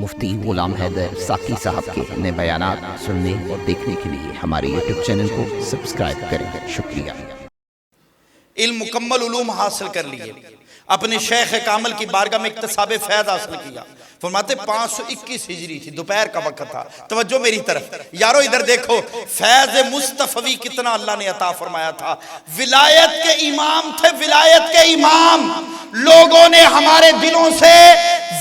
مفتی غلام حیدر ساقی صاحب کے نئے بیانات سننے اور دیکھنے کے لیے ہمارے یوٹیوب چینل کو سبسکرائب کریں۔ شکریہ۔ علم مکمل علوم حاصل کر لیے، اپنے شیخ کامل کی بارگاہ میں اکتساب فیض حاصل کیا۔ فرماتے 521 ہجری تھی، دوپہر کا وقت تھا۔ توجہ میری طرف یارو، ادھر دیکھو فیض مصطفی کتنا اللہ نے عطا فرمایا تھا۔ ولایت کے امام تھے، ولایت کے امام۔ لوگوں نے ہمارے دلوں سے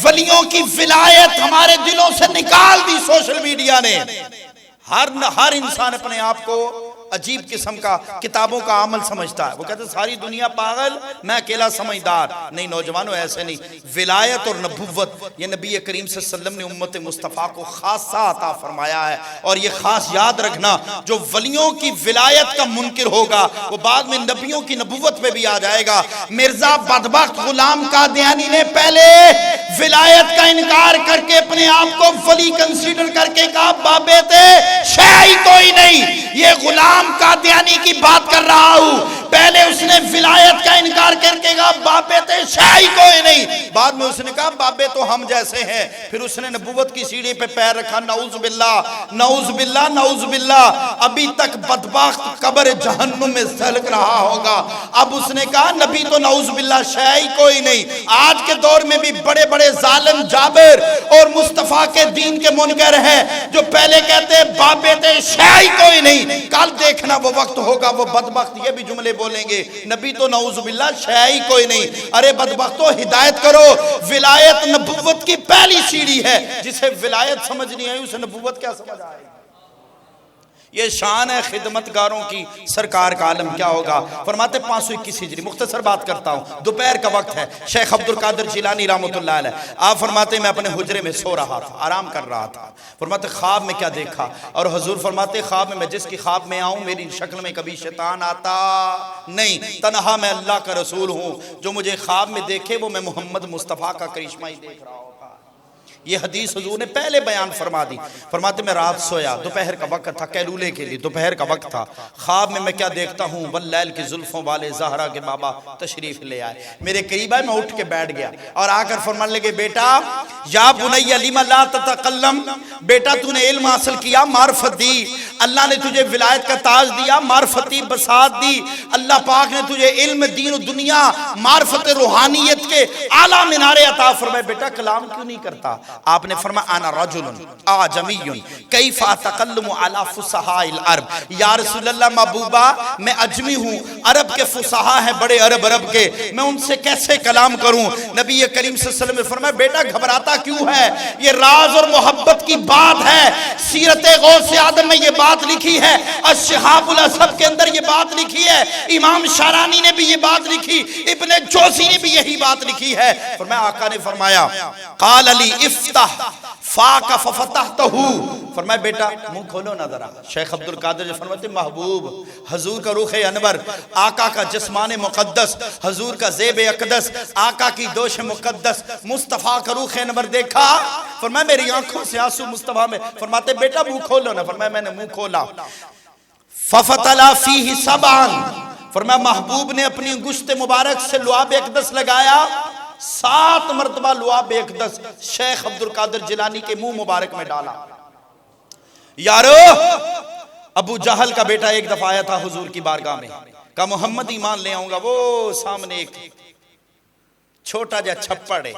ولیوں کی ولایت ہمارے دلوں سے نکال دی سوشل میڈیا نے۔ ہر انسان اپنے آپ کو عجیب قسم کا کتابوں کا عمل سمجھتا ہے۔ وہ کہتے ہیں ساری دنیا پاگل، میں اکیلا سمجھدار۔ نہیں نوجوانوں، ایسے نہیں۔ ولایت اور نبوت یہ نبی کریم صلی اللہ علیہ وسلم نے امت مصطفیٰ کو خاصہ عطا فرمایا ہے، اور یہ خاص یاد رکھنا، جو ولیوں کی ولایت کا منکر ہوگا وہ بعد میں نبیوں کی نبوت پہ بھی آ جائے گا۔ مرزا بدبخت غلام قادیانی نے پہلے ولایت کا انکار کر کے اپنے آپ کو ولی کنسیڈر کر کے کہا بابے تے شیعی کوئی نہیں، یہ غلام قادیانی کی بات کر رہا ہوں۔ پہلے اس نے ولایت کا انکار کر کے کہا بابے تے شیعی کوئی نہیں، بعد میں اس نے کہا بابے تو ہم جیسے ہیں۔ پھر اس نے نبوت کی سیڑھی پہ پیر رکھا۔ نعوذ باللہ نعوذ باللہ نعوذ باللہ، ابھی تک بدبخت قبر جہنم میں سلک رہا ہوگا۔ اب اس نے کہا نبی تو نعوذ باللہ شیعی کوئی نہیں۔ آج کے دور میں بھی بڑے بڑے ظالم جابر اور مصطفیٰ کے دین کے منکر ہیں جو پہلے کہتے ہیں بابے تے شیعی کوئی نہیں، کل دیکھنا وہ وقت ہوگا وہ بدبخت یہ بھی جملے بولیں گے نبی تو نعوذ باللہ شیعی کوئی نہیں۔ ارے بدبختو، ہدایت کرو۔ ولایت نبوت کی پہلی سیڑھی ہے، جسے ولایت سمجھ نہیں آئی اسے نبوت کیا سمجھ آئے گی؟ یہ شان ہے خدمتگاروں کی، سرکار کا عالم کیا ہوگا۔ فرماتے 521 ہجری، مختصر بات کرتا ہوں، دوپہر کا وقت ہے۔ شیخ عبد القادر جیلانی رحمۃ اللہ علیہ آپ فرماتے میں اپنے حجرے میں سو رہا تھا، آرام کر رہا تھا۔ فرماتے خواب میں کیا دیکھا، اور حضور فرماتے خواب میں جس کی خواب میں آؤں میری شکل میں کبھی شیطان آتا نہیں، تنہا میں اللہ کا رسول ہوں، جو مجھے خواب میں دیکھے وہ میں محمد مصطفیٰ کا کرشمہ ہی دیکھ رہا ہوگا۔ یہ حدیث حضور نے پہلے بیان فرما دی۔ فرماتے میں رات سویا، دوپہر کا وقت تھا، قیلولے کے لیے دوپہر کا وقت تھا۔ خواب میں کیا دیکھتا ہوں، واللیل کی زلفوں والے زہرا کے بابا تشریف لے آئے، میرے قریب آئے، میں اٹھ کے بیٹھ گیا اور آ کر فرمانے لگے بیٹا یا بنی لم لا تتکلم، بیٹا تو نے علم حاصل کیا، معرفت دی، اللہ نے تجھے ولایت کا تاج دیا، معرفتی بساط دی، اللہ پاک نے تجھے علم دین و دنیا معرفت روحانیت کے اعلیٰ منارے عطا فرمائے، بیٹا کلام کیوں نہیں کرتا؟ آپ نے فرمایا انا رجل اعجمی کیف اتکلم علی فصحاء العرب، یا رسول اللہ محبوبہ میں اجمی ہوں، عرب کے فصحاء ہیں بڑے عرب کے، میں ان سے کیسے کلام کروں؟ نبی کریم صلی اللہ علیہ وسلم نے فرمایا بیٹا گھبراتا کیوں ہے، یہ راز اور محبت کی بات ہے۔ سیرت غوث اعظم میں یہ بات لکھی ہے، الشہاب الاصب کے اندر یہ بات لکھی ہے، امام شارانی نے بھی یہ بات لکھی، ابن جوزی نے بھی یہی بات لکھی ہے۔ فرمایا آقا نے فرمایا قال علی افتح فاک ففتحتہ، فرمایا بیٹا منہ کھولو نہ ذرا۔ شیخ عبد القادر جو فرماتے محبوب حضور کا روح انور، آقا کا جسمان مقدس، حضور کا زیب اقدس، آقا کی دوش مقدس، مصطفیٰ کا روح انور دیکھا، فرمایا میری آنکھوں سے آنسو مصطفیٰ میں۔ فرماتے بیٹا منہ کھولو نہ، فرمایا میں نے منہ کھولا۔ ففتلا فیہ سبعان، فرمایا محبوب نے اپنی انگشت مبارک سے لعاب اقدس لگایا، 7 مرتبہ لعاب اقدس شیخ عبد القادر جیلانی کے منہ مبارک میں ڈالا۔ یارو ابو جہل کا بیٹا ایک دفعہ آیا تھا حضور کی بارگاہ میں، کہا محمد ایمان لے آؤں گا، وہ سامنے ایک چھوٹا جا چھپڑ ہے،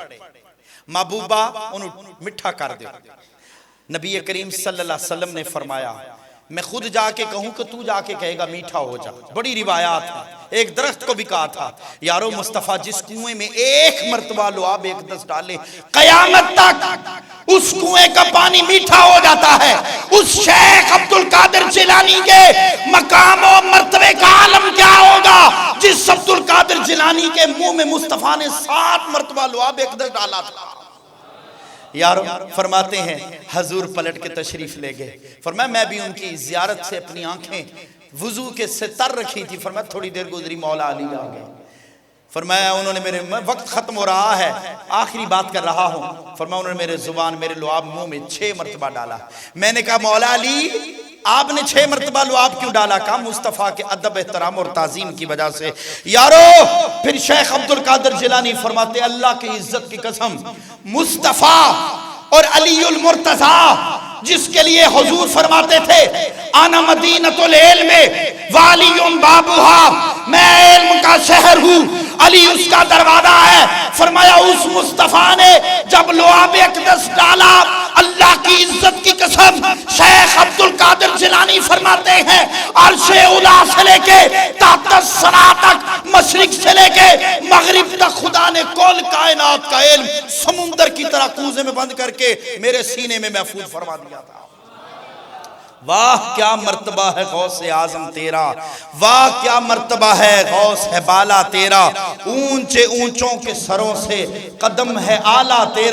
محبوبہ انہوں مٹھا کر دے۔ نبی کریم صلی اللہ علیہ وسلم نے فرمایا میں خود جا کے کہوں کہ تو جا کے کہے گا میٹھا ہو جا۔ بڑی روایات ہیں، ایک درخت کو بھی کہا تھا یارو مصطفیٰ جس کنویں میں 1 مرتبہ لعاب اقدس ڈالے قیامت تک اس کنویں کا پانی میٹھا ہو جاتا ہے۔ اس شیخ عبد القادر جیلانی کے مقام و مرتبے کا عالم کیا ہوگا جس عبد القادر جیلانی کے منہ میں مصطفیٰ نے 7 مرتبہ لعاب اقدس ڈالا تھا۔ یارو فرماتے ہیں حضور پلٹ کے تشریف لے گئے، فرمایا میں بھی ان کی زیارت سے اپنی آنکھیں وضو کے سے تر رکھی تھی، فرمایا تھوڑی دیر گزری مولا علی آ گئے، فرمایا انہوں نے میرے وقت ختم ہو رہا ہے آخری بات کر رہا ہوں، فرمایا انہوں نے میرے زبان میرے لعاب منہ میں 6 مرتبہ ڈالا۔ میں نے کہا مولا علی آپ نے 6 مرتبہ لعاب کیوں ڈالا؟ کہا مصطفیٰ کے ادب احترام اور تعظیم کی وجہ سے۔ یارو پھر شیخ عبد القادر جیلانی فرماتے اللہ کی عزت کی قسم مصطفیٰ اور علی المرتضی جس کے لیے حضور فرماتے تھے انا مدینۃ العلم والی بابھا، میں علم کا شہر ہوں، علی اس کا دروازہ ہے۔ فرمایا اس مصطفیٰ نے جب لعاب اقدس ڈالا، اللہ کی عزت کی قسم، شیخ عبد القادر جیلانی فرماتے ہیں عرش اولی سے لے کے تحت الثری تک، مشرق سے لے کے مغرب تک خدا نے کل کائنات کا علم سمندر کی طرح کوزے میں بند کر کے میرے سینے میں محفوظ فرما دیا تھا۔ واہ کیا مرتبہ ہے غوث اعظم تیرا، واہ کیا مرتبہ ہے غوث ہے بالا تیرا، اونچے اونچوں کے سروں سے قدم ہے اعلیٰ تیرا۔